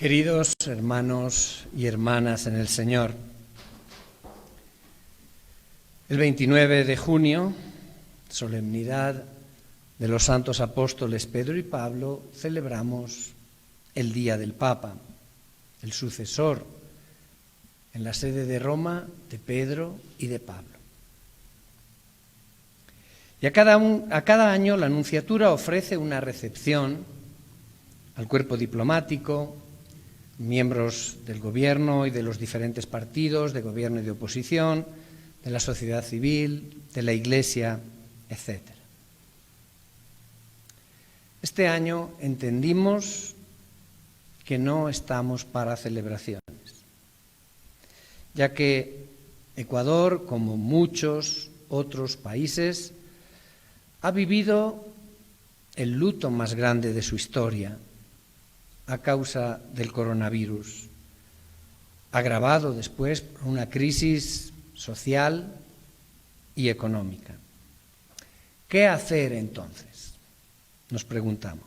Queridos hermanos y hermanas en el Señor, el 29 de junio, solemnidad de los santos apóstoles Pedro y Pablo, celebramos el Día del Papa, el sucesor en la sede de Roma de Pedro y de Pablo. Y a cada año la Nunciatura ofrece una recepción al cuerpo diplomático, miembros del gobierno y de los diferentes partidos, de gobierno y de oposición, de la sociedad civil, de la Iglesia, etc. Este año entendimos que no estamos para celebraciones, ya que Ecuador, como muchos otros países, ha vivido el luto más grande de su historia a causa del coronavirus, agravado después por una crisis social y económica. ¿Qué hacer entonces?, nos preguntamos.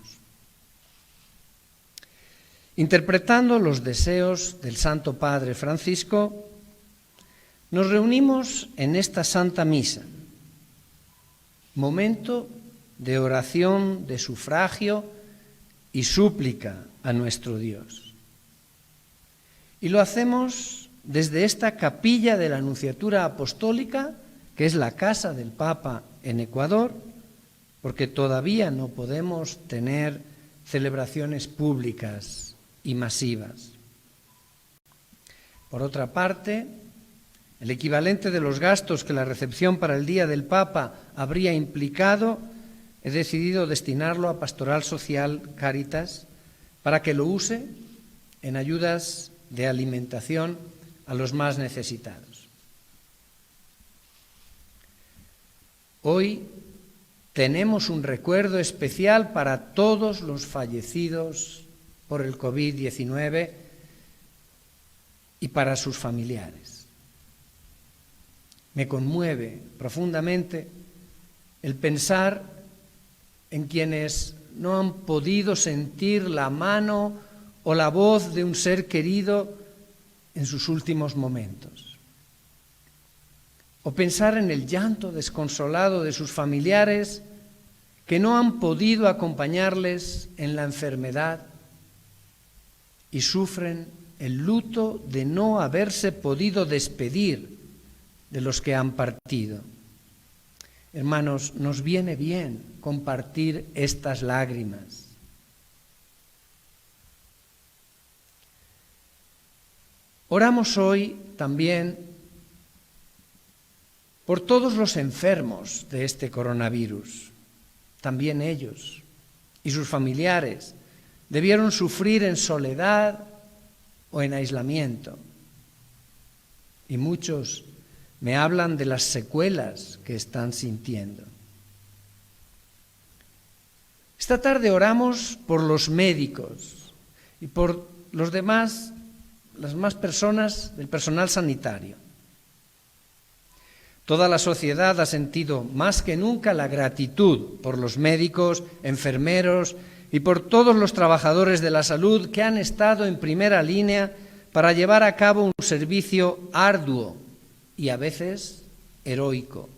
Interpretando los deseos del Santo Padre Francisco, nos reunimos en esta Santa Misa, momento de oración, de sufragio y súplica a nuestro Dios. Y lo hacemos desde esta capilla de la Nunciatura Apostólica, que es la casa del Papa en Ecuador, porque todavía no podemos tener celebraciones públicas y masivas. Por otra parte, el equivalente de los gastos que la recepción para el Día del Papa habría implicado, he decidido destinarlo a Pastoral Social Cáritas para que lo use en ayudas de alimentación a los más necesitados. Hoy tenemos un recuerdo especial para todos los fallecidos por el COVID-19 y para sus familiares. Me conmueve profundamente el pensar en quienes no han podido sentir la mano o la voz de un ser querido en sus últimos momentos. O pensar en el llanto desconsolado de sus familiares que no han podido acompañarles en la enfermedad y sufren el luto de no haberse podido despedir de los que han partido. Hermanos, nos viene bien compartir estas lágrimas. Oramos hoy también por todos los enfermos de este coronavirus. También ellos y sus familiares debieron sufrir en soledad o en aislamiento. Y muchos me hablan de las secuelas que están sintiendo. Esta tarde oramos por los médicos y por las demás personas del personal sanitario. Toda la sociedad ha sentido más que nunca la gratitud por los médicos, enfermeros y por todos los trabajadores de la salud que han estado en primera línea para llevar a cabo un servicio arduo y a veces heroico.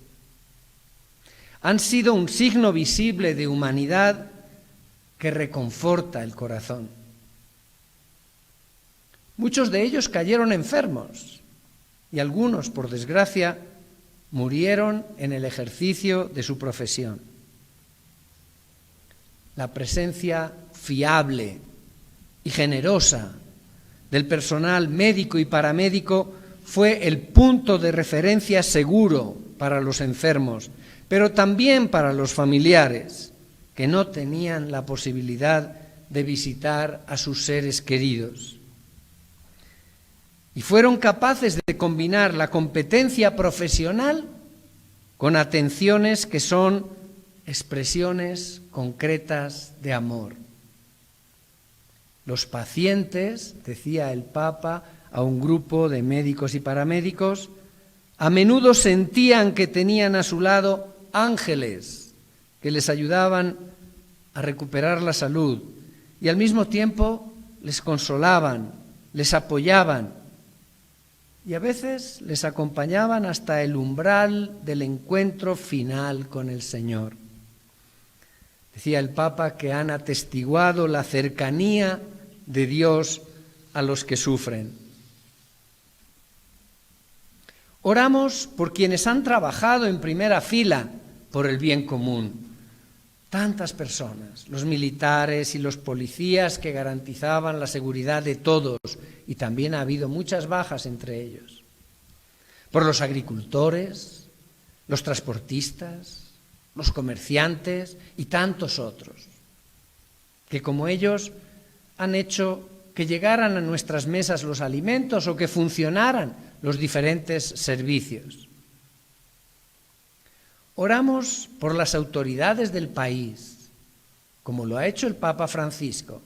Han sido un signo visible de humanidad que reconforta el corazón. Muchos de ellos cayeron enfermos y algunos, por desgracia, murieron en el ejercicio de su profesión. La presencia fiable y generosa del personal médico y paramédico fue el punto de referencia seguro para los enfermos, pero también para los familiares que no tenían la posibilidad de visitar a sus seres queridos. Y fueron capaces de combinar la competencia profesional con atenciones que son expresiones concretas de amor. Los pacientes, decía el Papa a un grupo de médicos y paramédicos, a menudo sentían que tenían a su lado ángeles que les ayudaban a recuperar la salud y al mismo tiempo les consolaban, les apoyaban y a veces les acompañaban hasta el umbral del encuentro final con el Señor. Decía el Papa que han atestiguado la cercanía de Dios a los que sufren. Oramos por quienes han trabajado en primera fila por el bien común. Tantas personas, los militares y los policías que garantizaban la seguridad de todos, y también ha habido muchas bajas entre ellos. Por los agricultores, los transportistas, los comerciantes y tantos otros, que como ellos han hecho que llegaran a nuestras mesas los alimentos o que funcionaran los diferentes servicios. Oramos por las autoridades del país, como lo ha hecho el Papa Francisco,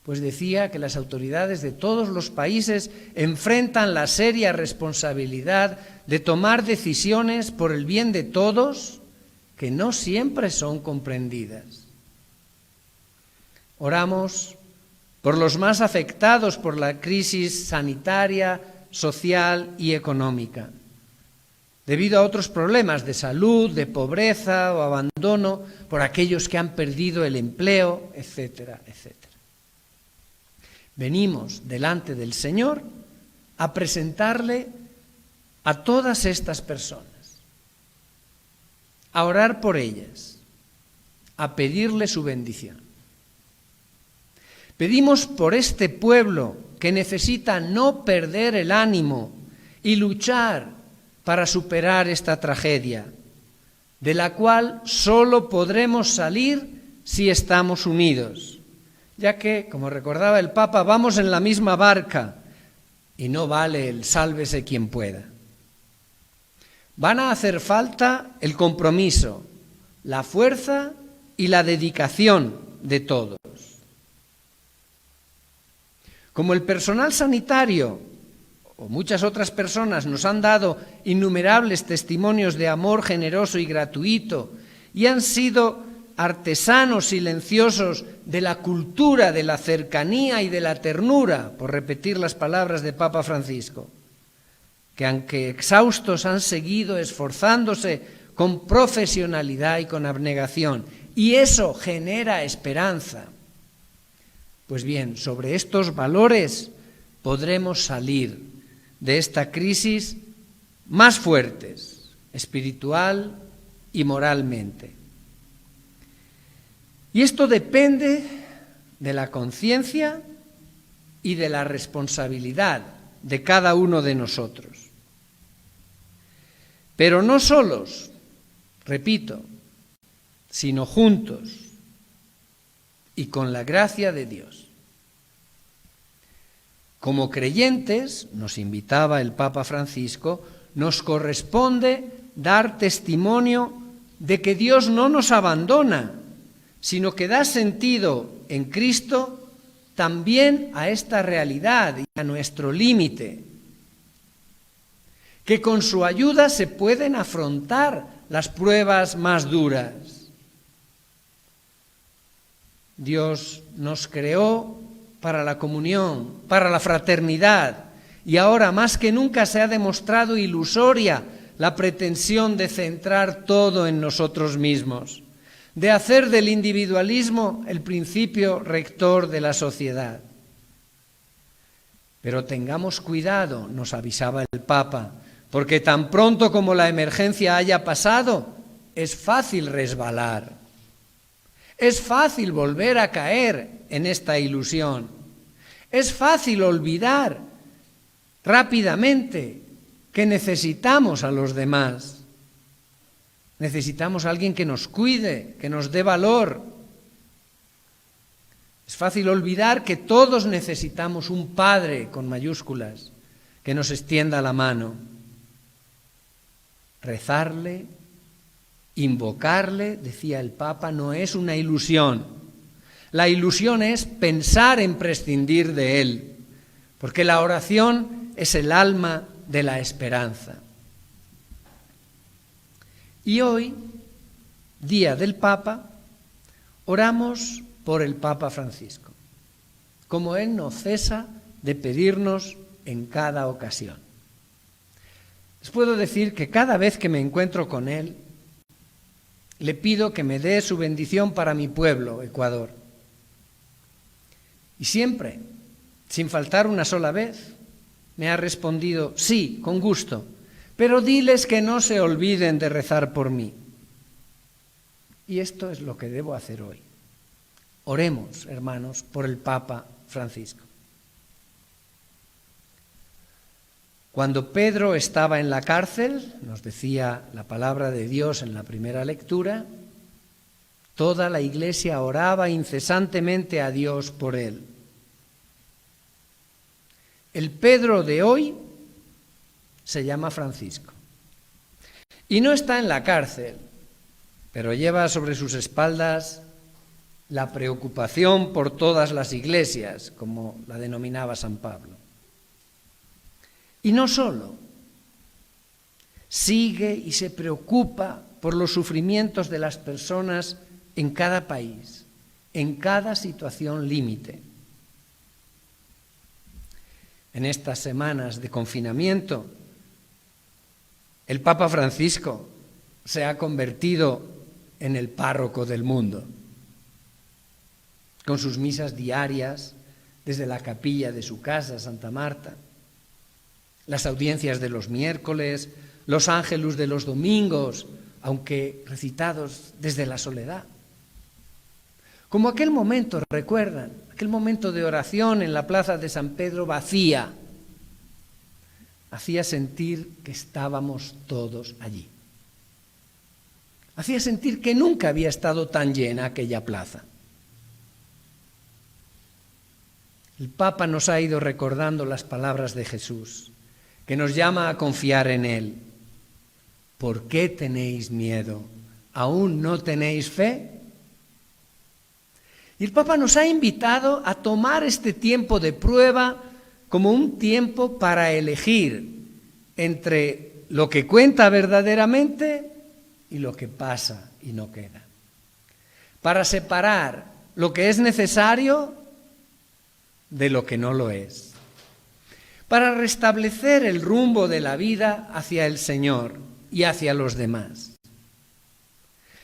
pues decía que las autoridades de todos los países enfrentan la seria responsabilidad de tomar decisiones por el bien de todos que no siempre son comprendidas. Oramos por los más afectados por la crisis sanitaria, social y económica, debido a otros problemas de salud, de pobreza o abandono, por aquellos que han perdido el empleo, etcétera, etcétera. Venimos delante del Señor a presentarle a todas estas personas, a orar por ellas, a pedirle su bendición. Pedimos por este pueblo que necesita no perder el ánimo y luchar para superar esta tragedia, de la cual solo podremos salir si estamos unidos, ya que, como recordaba el Papa, vamos en la misma barca y no vale el sálvese quien pueda. Van a hacer falta el compromiso, la fuerza y la dedicación de todos. Como el personal sanitario o muchas otras personas nos han dado innumerables testimonios de amor generoso y gratuito y han sido artesanos silenciosos de la cultura, de la cercanía y de la ternura, por repetir las palabras de Papa Francisco, que aunque exhaustos han seguido esforzándose con profesionalidad y con abnegación, y eso genera esperanza. Pues bien, sobre estos valores podremos salir de esta crisis más fuertes, espiritual y moralmente. Y esto depende de la conciencia y de la responsabilidad de cada uno de nosotros. Pero no solos, repito, sino juntos y con la gracia de Dios. Como creyentes, nos invitaba el Papa Francisco, nos corresponde dar testimonio de que Dios no nos abandona, sino que da sentido en Cristo también a esta realidad y a nuestro límite, que con su ayuda se pueden afrontar las pruebas más duras. Dios nos creó para la comunión, para la fraternidad, y ahora más que nunca se ha demostrado ilusoria la pretensión de centrar todo en nosotros mismos, de hacer del individualismo el principio rector de la sociedad. Pero tengamos cuidado, nos avisaba el Papa, porque tan pronto como la emergencia haya pasado, es fácil resbalar. Es fácil volver a caer en esta ilusión. Es fácil olvidar rápidamente que necesitamos a los demás. Necesitamos a alguien que nos cuide, que nos dé valor. Es fácil olvidar que todos necesitamos un Padre con mayúsculas que nos extienda la mano. Rezarle, invocarle, decía el Papa, no es una ilusión. La ilusión es pensar en prescindir de Él, porque la oración es el alma de la esperanza. Y hoy, día del Papa, oramos por el Papa Francisco. como Él no cesa de pedirnos en cada ocasión. Les puedo decir que cada vez que me encuentro con Él, le pido que me dé su bendición para mi pueblo, Ecuador. Y siempre, sin faltar una sola vez, me ha respondido, sí, con gusto, pero diles que no se olviden de rezar por mí. Y esto es lo que debo hacer hoy. Oremos, hermanos, por el Papa Francisco. Cuando Pedro estaba en la cárcel, nos decía la palabra de Dios en la primera lectura, toda la Iglesia oraba incesantemente a Dios por él. El Pedro de hoy se llama Francisco. Y no está en la cárcel, pero lleva sobre sus espaldas la preocupación por todas las iglesias, como la denominaba San Pablo. Y no solo, sigue y se preocupa por los sufrimientos de las personas en cada país, en cada situación límite. En estas semanas de confinamiento, el Papa Francisco se ha convertido en el párroco del mundo, con sus misas diarias desde la capilla de su casa, Santa Marta, las audiencias de los miércoles, los ángelus de los domingos, aunque recitados desde la soledad. Como aquel momento, recuerdan, aquel momento de oración en la plaza de San Pedro vacía, hacía sentir que estábamos todos allí. Hacía sentir que nunca había estado tan llena aquella plaza. El Papa nos ha ido recordando las palabras de Jesús, que nos llama a confiar en Él. ¿Por qué tenéis miedo? ¿Aún no tenéis fe? Y el Papa nos ha invitado a tomar este tiempo de prueba como un tiempo para elegir entre lo que cuenta verdaderamente y lo que pasa y no queda. Para separar lo que es necesario de lo que no lo es. Para restablecer el rumbo de la vida hacia el Señor y hacia los demás.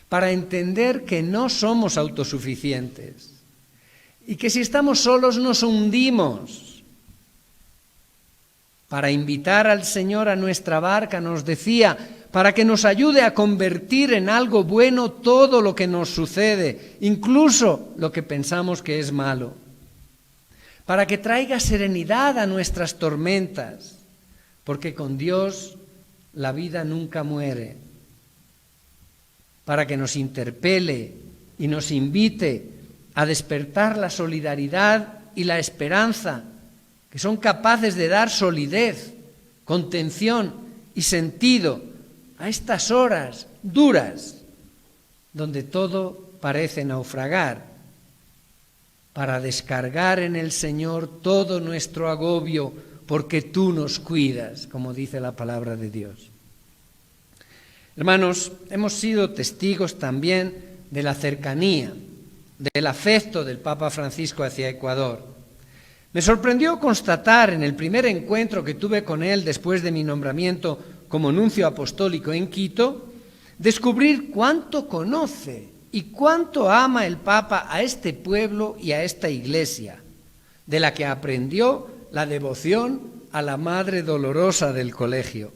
Para entender que no somos autosuficientes y que si estamos solos nos hundimos. Para invitar al Señor a nuestra barca, nos decía, para que nos ayude a convertir en algo bueno todo lo que nos sucede, incluso lo que pensamos que es malo. Para que traiga serenidad a nuestras tormentas, porque con Dios la vida nunca muere. Para que nos interpele y nos invite a despertar la solidaridad y la esperanza, que son capaces de dar solidez, contención y sentido a estas horas duras, donde todo parece naufragar, para descargar en el Señor todo nuestro agobio, porque tú nos cuidas, como dice la palabra de Dios. Hermanos, hemos sido testigos también de la cercanía, del afecto del Papa Francisco hacia Ecuador. Me sorprendió constatar en el primer encuentro que tuve con él después de mi nombramiento como nuncio apostólico en Quito, descubrir cuánto conoce y cuánto ama el Papa a este pueblo y a esta iglesia, de la que aprendió la devoción a la Madre Dolorosa del colegio,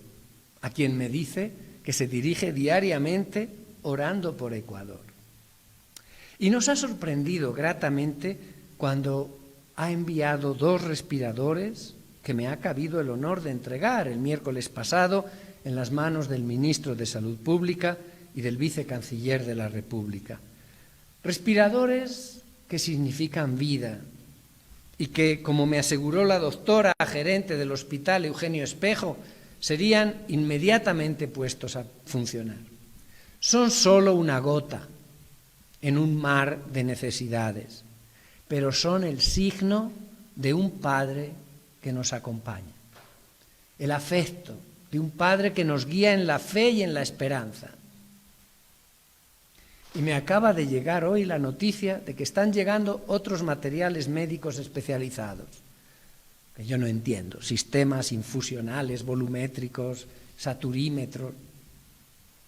a quien me dice que se dirige diariamente orando por Ecuador. Y nos ha sorprendido gratamente cuando ha enviado 2 respiradores que me ha cabido el honor de entregar el miércoles pasado en las manos del ministro de Salud Pública y del vicecanciller de la República. Respiradores que significan vida y que, como me aseguró la doctora gerente del Hospital Eugenio Espejo, serían inmediatamente puestos a funcionar. Son solo una gota en un mar de necesidades, pero son el signo de un Padre que nos acompaña, el afecto de un Padre que nos guía en la fe y en la esperanza. Y me acaba de llegar hoy la noticia de que están llegando otros materiales médicos especializados, que yo no entiendo, sistemas infusionales, volumétricos, saturímetros,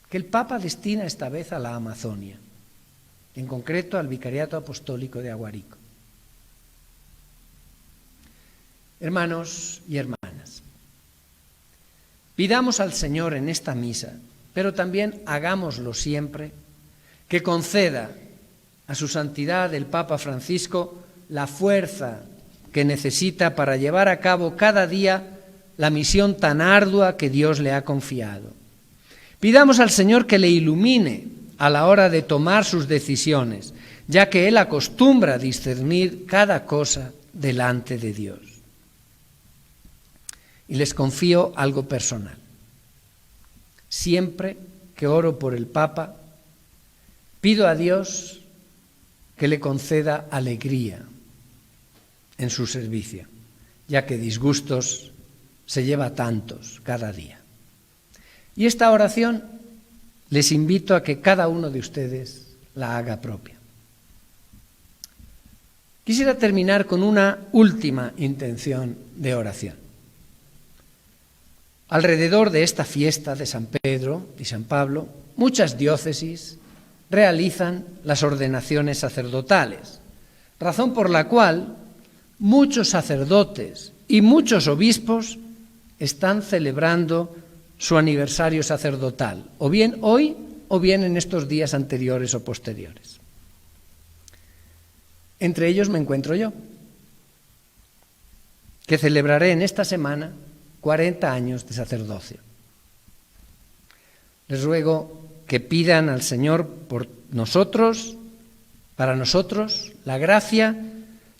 que el Papa destina esta vez a la Amazonia, en concreto al Vicariato Apostólico de Aguarico. Hermanos y hermanas, pidamos al Señor en esta misa, pero también hagámoslo siempre, que conceda a su santidad el Papa Francisco la fuerza que necesita para llevar a cabo cada día la misión tan ardua que Dios le ha confiado. Pidamos al Señor que le ilumine a la hora de tomar sus decisiones, ya que Él acostumbra a discernir cada cosa delante de Dios. Y les confío algo personal. Siempre que oro por el Papa, pido a Dios que le conceda alegría en su servicio, ya que disgustos se lleva tantos cada día. Y esta oración les invito a que cada uno de ustedes la haga propia. Quisiera terminar con una última intención de oración. Alrededor de esta fiesta de San Pedro y San Pablo, muchas diócesis realizan las ordenaciones sacerdotales, razón por la cual muchos sacerdotes y muchos obispos están celebrando su aniversario sacerdotal, o bien hoy o bien en estos días anteriores o posteriores. Entre ellos me encuentro yo, que celebraré en esta semana 40 años de sacerdocio. Les ruego que pidan al Señor por nosotros, para nosotros, la gracia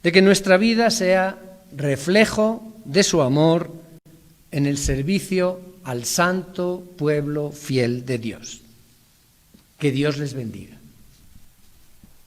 de que nuestra vida sea reflejo de su amor en el servicio al santo pueblo fiel de Dios. Que Dios les bendiga.